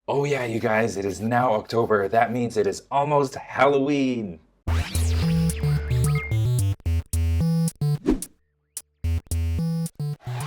Oh yeah, you guys, it is now October. That means it is almost Halloween.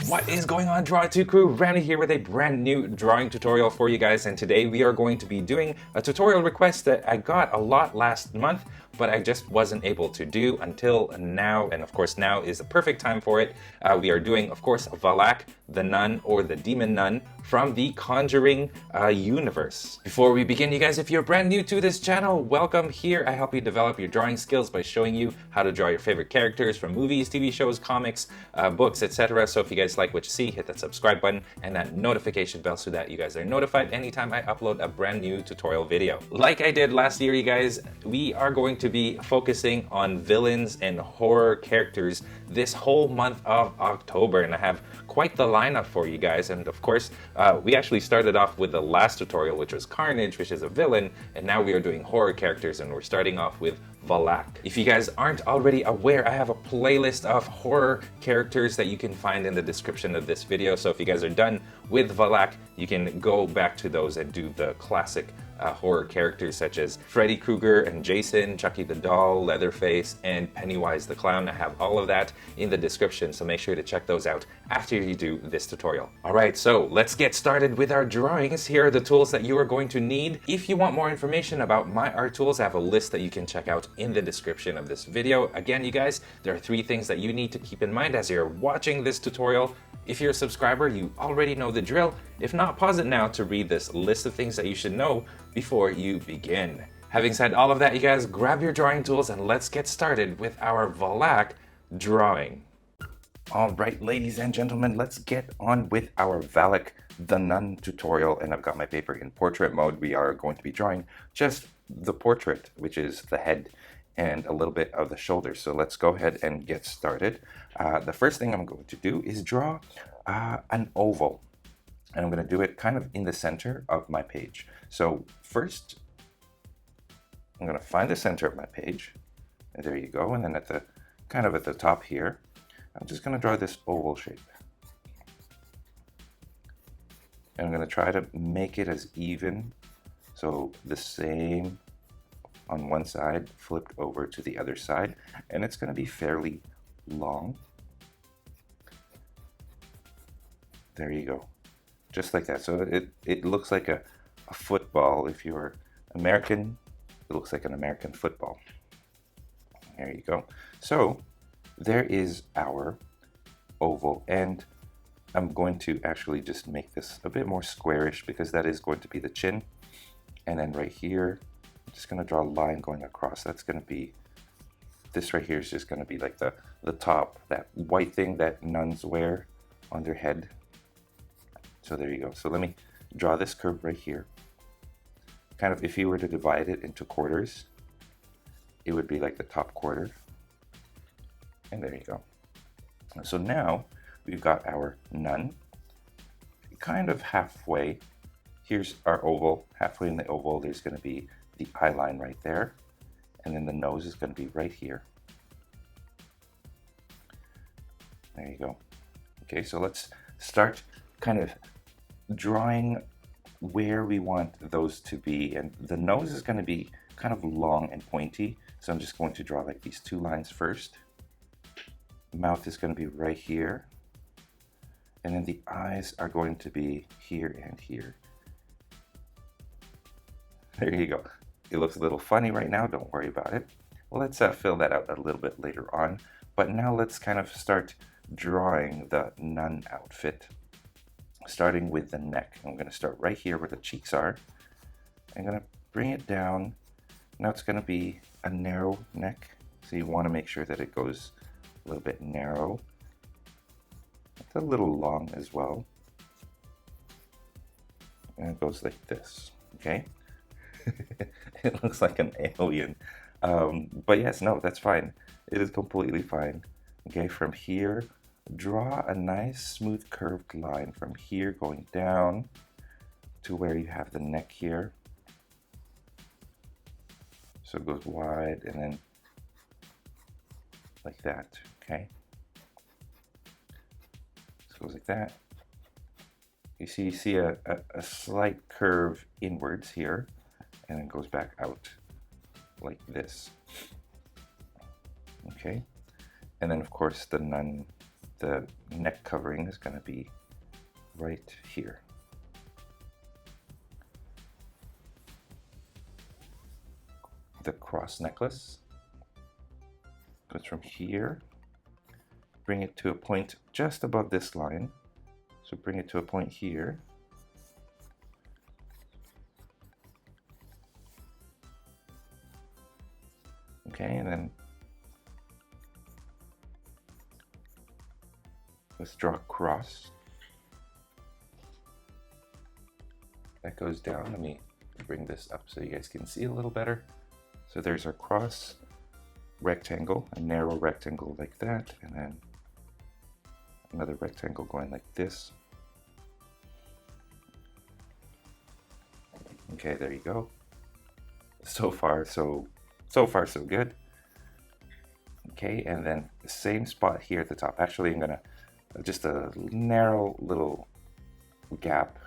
What is going on, Draw 2 crew? Ramny here with a brand new drawing tutorial for you guys, and today we are going to be doing a tutorial request that I got a lot last month, but I just wasn't able to do until now, and of course now is the perfect time for it. We are doing, of course, Valak the Nun, or the Demon Nun, from the Conjuring universe. Before we begin, you guys, if you're brand new to this channel, welcome. Here I help you develop your drawing skills by showing you how to draw your favorite characters from movies, TV shows, comics, books, etc. So if you guys like what you see, hit that subscribe button and that notification bell so that you guys are notified anytime I upload a brand new tutorial video. Like I did last year, you guys, we are going to be focusing on villains and horror characters this whole month of October, and I have quite the lineup for you guys. And of course, we actually started off with the last tutorial, which was Carnage, which is a villain, and now we are doing horror characters, and we're starting off with Valak. If you guys aren't already aware, I have a playlist of horror characters that you can find in the description of this video. So if you guys are done with Valak, you can go back to those and do the classic horror characters such as Freddy Krueger and Jason, Chucky the Doll, Leatherface, and Pennywise the Clown. I have all of that in the description, so make sure to check those out after you do this tutorial. Alright, so let's get started with our drawings. Here are the tools that you are going to need. If you want more information about my art tools, I have a list that you can check out in the description of this video. Again, you guys, there are 3 things that you need to keep in mind as you're watching this tutorial. If you're a subscriber, you already know the drill. If not, pause it now to read this list of things that you should know before you begin. Having said all of that, you guys, grab your drawing tools and let's get started with our Valak drawing. All right, ladies and gentlemen, let's get on with our Valak the Nun tutorial. And I've got my paper in portrait mode. We are going to be drawing just the portrait, which is the head and a little bit of the shoulders. So let's go ahead and get started. The first thing I'm going to do is draw an oval. And I'm going to do it kind of in the center of my page. So first, I'm going to find the center of my page. And there you go. And then at the kind of at the top here, I'm just going to draw this oval shape. And I'm going to try to make it as even. So the same on one side flipped over to the other side. And it's going to be fairly long. There you go. Just like that. So it looks like a football. If you're American, it looks like an American football. There you go. So there is our oval, and I'm going to actually just make this a bit more squarish because that is going to be the chin. And then right here, I'm just going to draw a line going across. That's going to be, this right here is just going to be like the top, that white thing that nuns wear on their head. So there you go. So let me draw this curve right here. Kind of, if you were to divide it into quarters, it would be like the top quarter. And there you go. So now we've got our nun kind of halfway. Here's our oval. Halfway in the oval, there's going to be the eye line right there. And then the nose is going to be right here. There you go. Okay, so let's start kind of drawing where we want those to be, and the nose is going to be kind of long and pointy, so I'm just going to draw like these 2 lines first. The mouth is going to be right here, and then the eyes are going to be here and here. There you go. It looks a little funny right now, don't worry about it. Well, let's fill that out a little bit later on, but now let's kind of start drawing the nun outfit. Starting with the neck. I'm going to start right here where the cheeks are. I'm going to bring it down. Now it's going to be a narrow neck, so you want to make sure that it goes a little bit narrow. It's a little long as well. And it goes like this, okay? It looks like an alien. But yes, no, that's fine. It is completely fine. Okay, from here, draw a nice smooth curved line from here going down to where you have the neck here. So it goes wide and then like that, okay? So it goes like that. you see a slight curve inwards here, and then goes back out like this. Okay, and then of course the neck covering is going to be right here. The cross necklace goes from here, bring it to a point just above this line. So bring it to a point here. Okay, and then let's draw a cross. That goes down. Let me bring this up so you guys can see a little better. So there's our cross rectangle, a narrow rectangle like that, and then another rectangle going like this. Okay, there you go. So far so good. Okay, and then the same spot here at the top. Actually, I'm gonna just a narrow little gap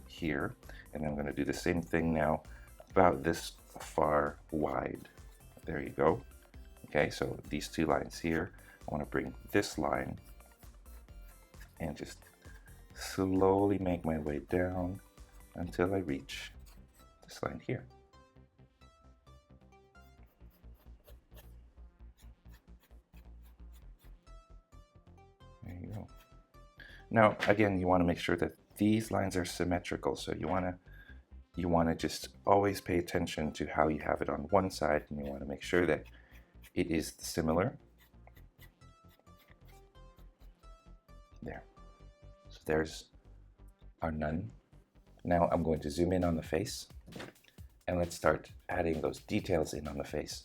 here, and I'm gonna do the same thing now about this far wide. There you go. Okay, so these two lines here, I want to bring this line and just slowly make my way down until I reach this line here. There you go. Now, again, you want to make sure that these lines are symmetrical, so you want to just always pay attention to how you have it on one side, and you want to make sure that it is similar. There. So there's our nun. Now I'm going to zoom in on the face, and let's start adding those details in on the face.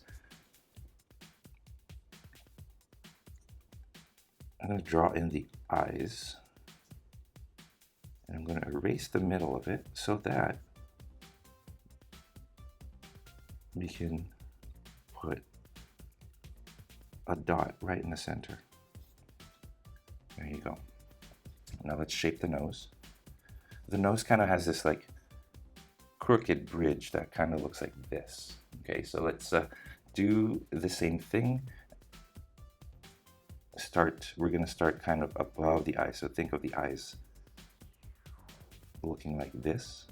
I'm going to draw in the eyes, and I'm going to erase the middle of it so that we can put a dot right in the center. There you go. Now let's shape the nose. The nose kind of has this like crooked bridge that kind of looks like this. Okay, so let's do the same thing. We're going to start kind of above the eyes. So think of the eyes looking like this.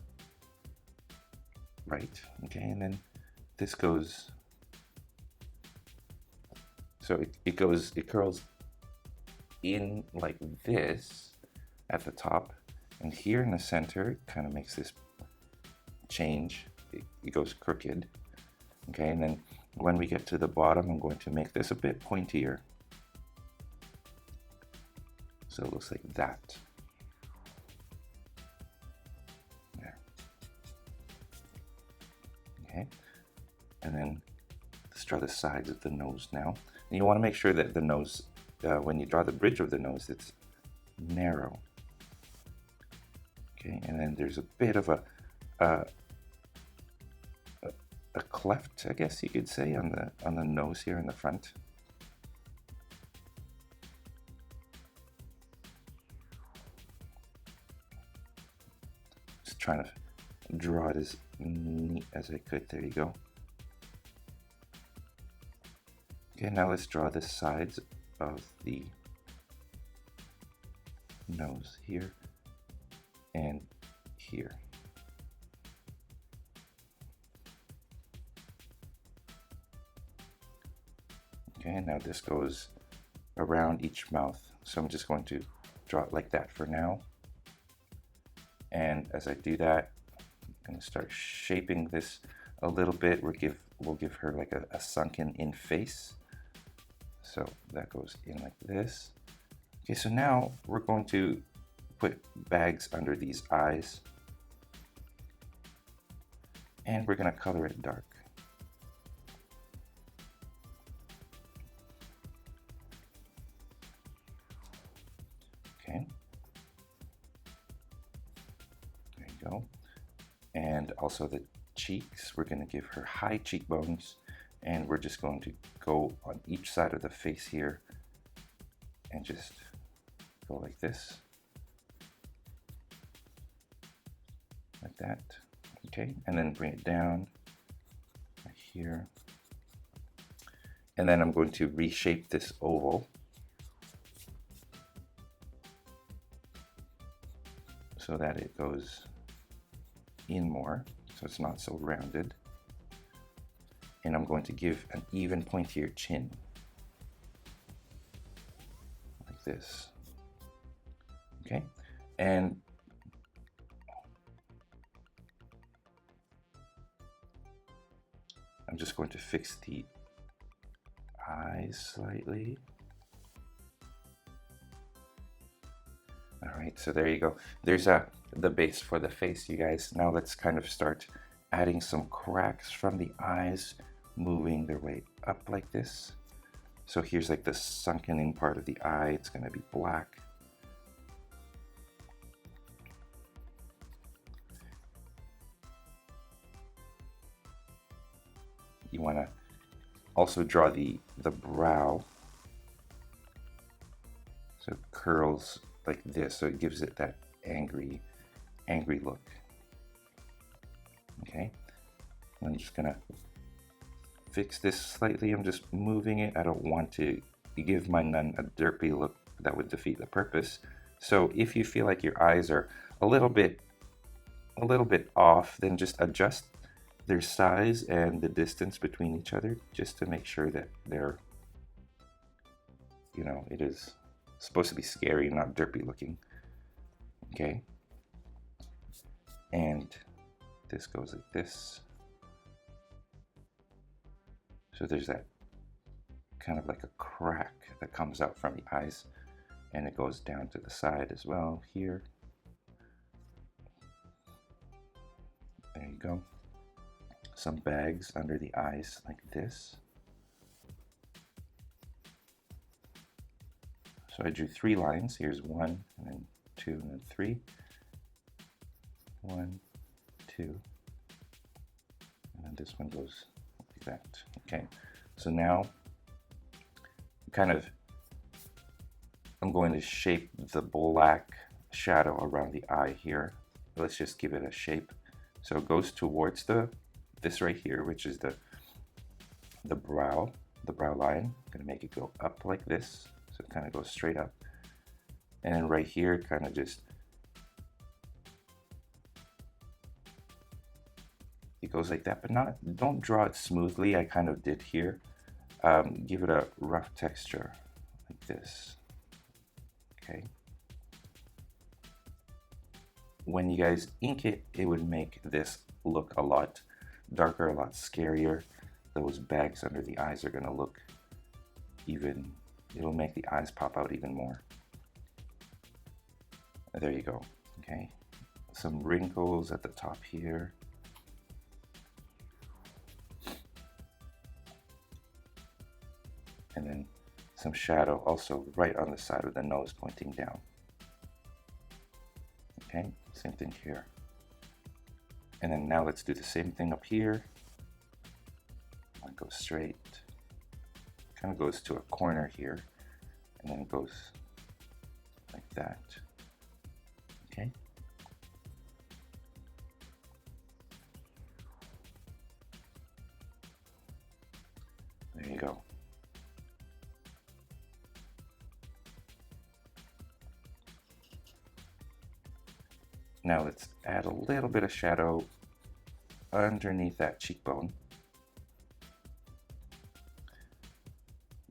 Right, okay, and then this goes, so it curls in like this at the top, and here in the center it kind of makes this change. It goes crooked. Okay, and then when we get to the bottom, I'm going to make this a bit pointier. So it looks like that. There. Okay, and then let's draw the sides of the nose now. And you want to make sure that the nose, when you draw the bridge of the nose, it's narrow. Okay, and then there's a bit of a cleft, I guess you could say, on the nose here in the front. Just trying to draw it as neat as I could. There you go. Okay, now let's draw the sides of the nose here and here. Okay, now this goes around each mouth. So I'm just going to draw it like that for now. And as I do that, I'm going to start shaping this a little bit. We'll give her like a sunken in face. So that goes in like this. Okay, so now we're going to put bags under these eyes, and we're going to color it dark. Okay, there you go. And also the cheeks, we're going to give her high cheekbones, and we're just going to go on each side of the face here and just go like this. like that. Okay, and then bring it down right here. And then I'm going to reshape this oval so that it goes in more, so it's not so rounded. And I'm going to give an even pointier chin, like this. Okay, and I'm just going to fix the eyes slightly. All right, so there you go. There's the base for the face, you guys. Now let's kind of start adding some cracks from the eyes, moving their way up like this. So here's like the sunken-in part of the eye. It's going to be black. You want to also draw the brow, so it curls like this, so it gives it that angry look. Okay, I'm just gonna fix this slightly. I'm just moving it. I don't want to give my nun a derpy look that would defeat the purpose. So if you feel like your eyes are a little bit off, then just adjust their size and the distance between each other, just to make sure that they're, you know, it is supposed to be scary, not derpy looking. Okay, and this goes like this. So there's that kind of like a crack that comes out from the eyes, and it goes down to the side as well here. There you go. Some bags under the eyes like this. So I drew 3 lines. Here's 1, and then 2, and then 3. 1, 2, and then this one goes like that. Okay, so now I'm going to shape the black shadow around the eye here. Let's just give it a shape. So it goes towards this right here, which is the brow line. I'm gonna make it go up like this, so it kind of goes straight up. And then right here, kind of just, it goes like that, but don't draw it smoothly. I kind of did here. Give it a rough texture like this. Okay. When you guys ink it, it would make this look a lot darker, a lot scarier. Those bags under the eyes are gonna look even, it'll make the eyes pop out even more. There you go. Okay, some wrinkles at the top here. And then some shadow also right on the side of the nose pointing down. Okay, same thing here. And then now let's do the same thing up here. One goes straight, kind of goes to a corner here, and then goes like that. Okay. There you go. Now let's add a little bit of shadow underneath that cheekbone.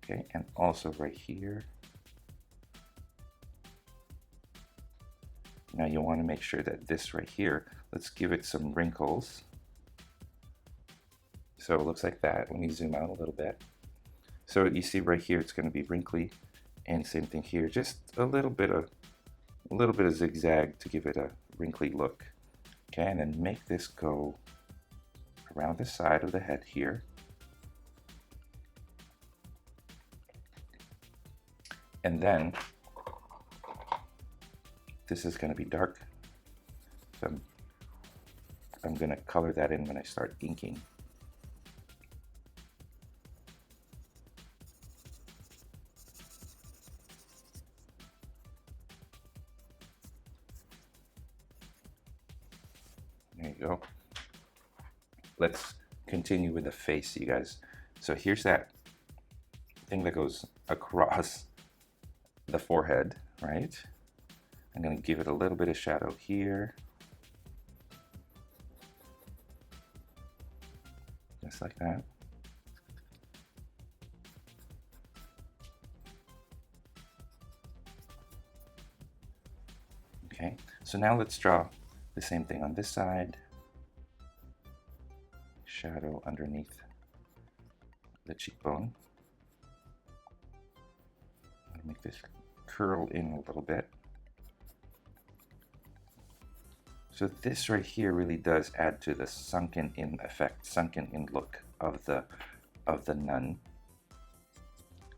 Okay, and also right here. Now you want to make sure that this right here, let's give it some wrinkles. So it looks like that. Let me zoom out a little bit. So you see right here, it's going to be wrinkly, and same thing here, just a little bit of zigzag to give it a wrinkly look. Okay, and then make this go around the side of the head here. And then this is going to be dark, so I'm going to color that in when I start inking. let's continue with the face, you guys. So here's that thing that goes across the forehead, right? I'm going to give it a little bit of shadow here. Just like that. Okay, so now let's draw the same thing on this side. Shadow underneath the cheekbone. I'll make this curl in a little bit. So this right here really does add to the sunken in effect, sunken in look of the nun.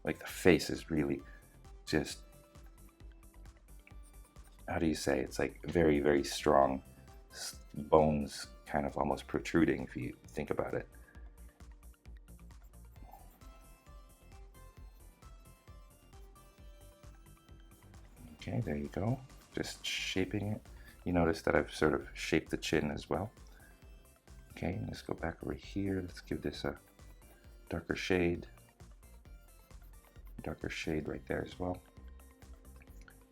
Like the face is really just, how do you say, it's like very, very strong bones kind of almost protruding if you think about it. Okay, there you go. Just shaping it. You notice that I've sort of shaped the chin as well. Okay, let's go back over here. Let's give this a darker shade right there as well.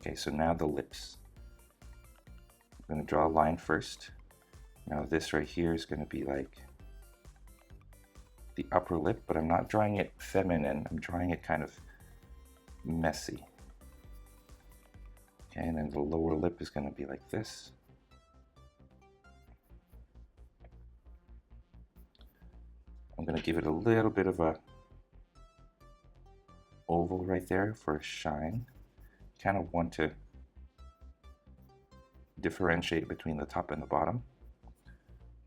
Okay, so now the lips. I'm going to draw a line first. Now this right here is going to be like the upper lip, but I'm not drawing it feminine. I'm drawing it kind of messy. Okay, and then the lower lip is going to be like this. I'm going to give it a little bit of a oval right there for a shine. Kind of want to differentiate between the top and the bottom.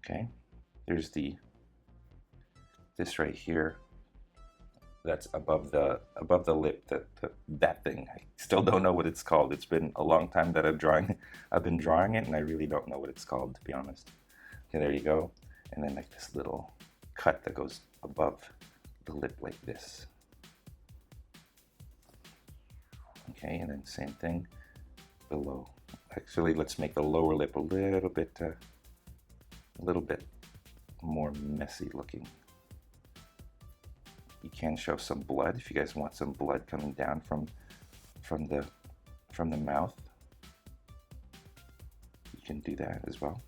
Okay, there's this right here that's above the lip, that thing. I still don't know what it's called. It's been a long time that I've been drawing it, and I really don't know what it's called, to be honest. Okay, there you go. And then like this little cut that goes above the lip like this. Okay, and then same thing below. Actually, let's make the lower lip a little bit more messy looking. You can show some blood if you guys want some blood coming down from the mouth. You can do that as well.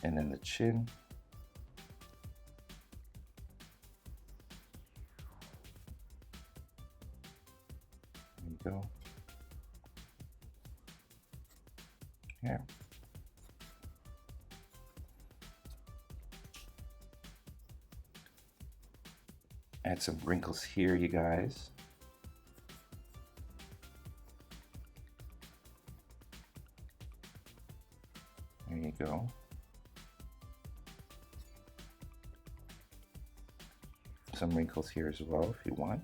And then the chin. There you go. Yeah. Add some wrinkles here, you guys. There you go. Some wrinkles here as well if you want.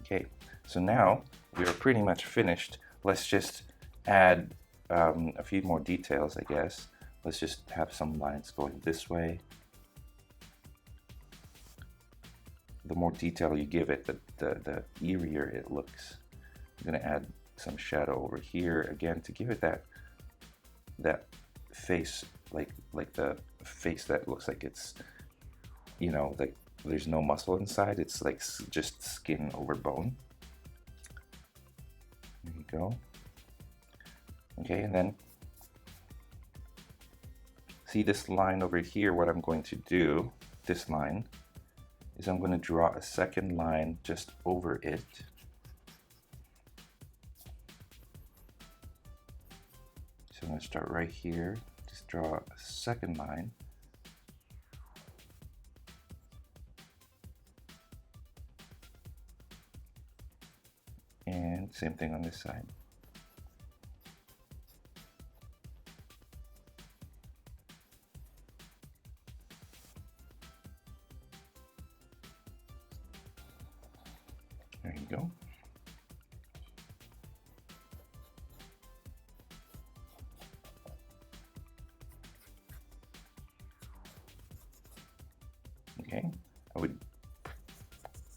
Okay, so now we are pretty much finished. Let's just add a few more details, I guess. Let's just have some lines going this way. The more detail you give it, the eerier it looks. I'm going to add some shadow over here again to give it that face, like the face that looks like it's, you know, like there's no muscle inside. It's like just skin over bone. There you go. Okay, and then see this line over here. What I'm going to do, this line, is I'm going to draw a second line just over it. So I'm going to start right here, just draw a second line. And same thing on this side. There you go. Okay, I would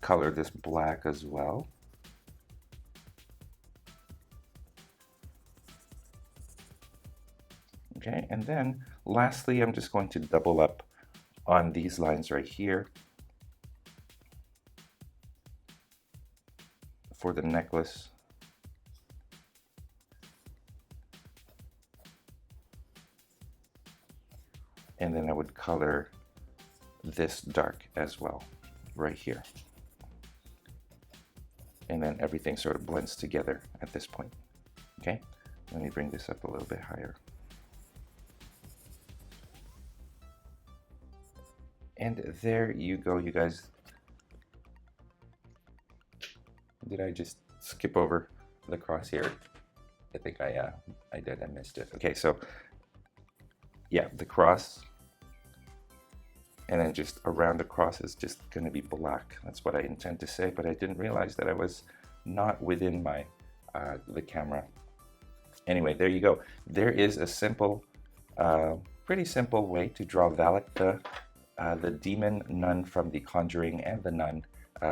color this black as well. Okay, and then lastly, I'm just going to double up on these lines right here for the necklace. And then I would color this dark as well, right here. And then everything sort of blends together at this point. Okay, let me bring this up a little bit higher. And there you go, you guys. Did I just skip over the cross here? I think I did, I missed it. Okay, so yeah, the cross, and then just around the cross is just gonna be black. That's what I intend to say, but I didn't realize that I was not within my the camera. Anyway, there you go. There is a simple, pretty simple way to draw Valak the demon nun from the Conjuring and the Nun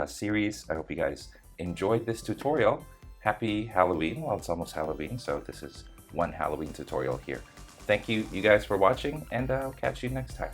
series. I hope you guys enjoyed this tutorial. Happy Halloween. Well, it's almost Halloween, so this is one Halloween tutorial here. Thank you guys for watching, and I'll catch you next time.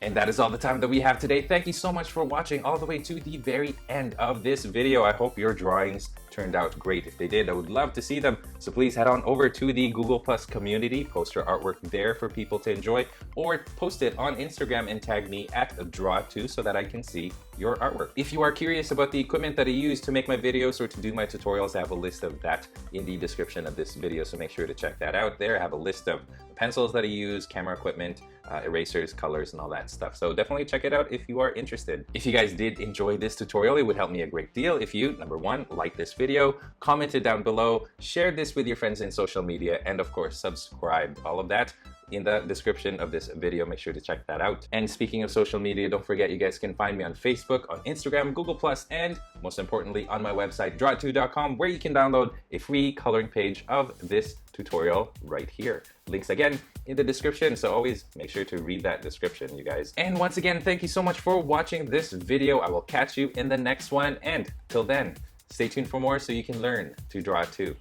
And that is all the time that we have today. Thank you so much for watching all the way to the very end of this video. I hope your drawings turned out great. If they did, I would love to see them. So please head on over to the Google Plus community, post your artwork there for people to enjoy, or post it on Instagram and tag me at Draw2 so that I can see your artwork. If you are curious about the equipment that I use to make my videos or to do my tutorials, I have a list of that in the description of this video, so make sure to check that out there. I have a list of pencils that I use, camera equipment, erasers, colors, and all that stuff. So definitely check it out if you are interested. If you guys did enjoy this tutorial, it would help me a great deal if you, number one, like this video, comment it down below, share this with your friends in social media, and of course, subscribe. All of that in the description of this video. Make sure to check that out. And speaking of social media, don't forget you guys can find me on Facebook, on Instagram, Google+, and most importantly on my website, draw2.com, where you can download a free coloring page of this tutorial right here. Links again in the description, so always make sure to read that description, you guys. And once again, thank you so much for watching this video. I will catch you in the next one, and till then, stay tuned for more so you can learn to draw too.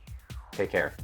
Take care.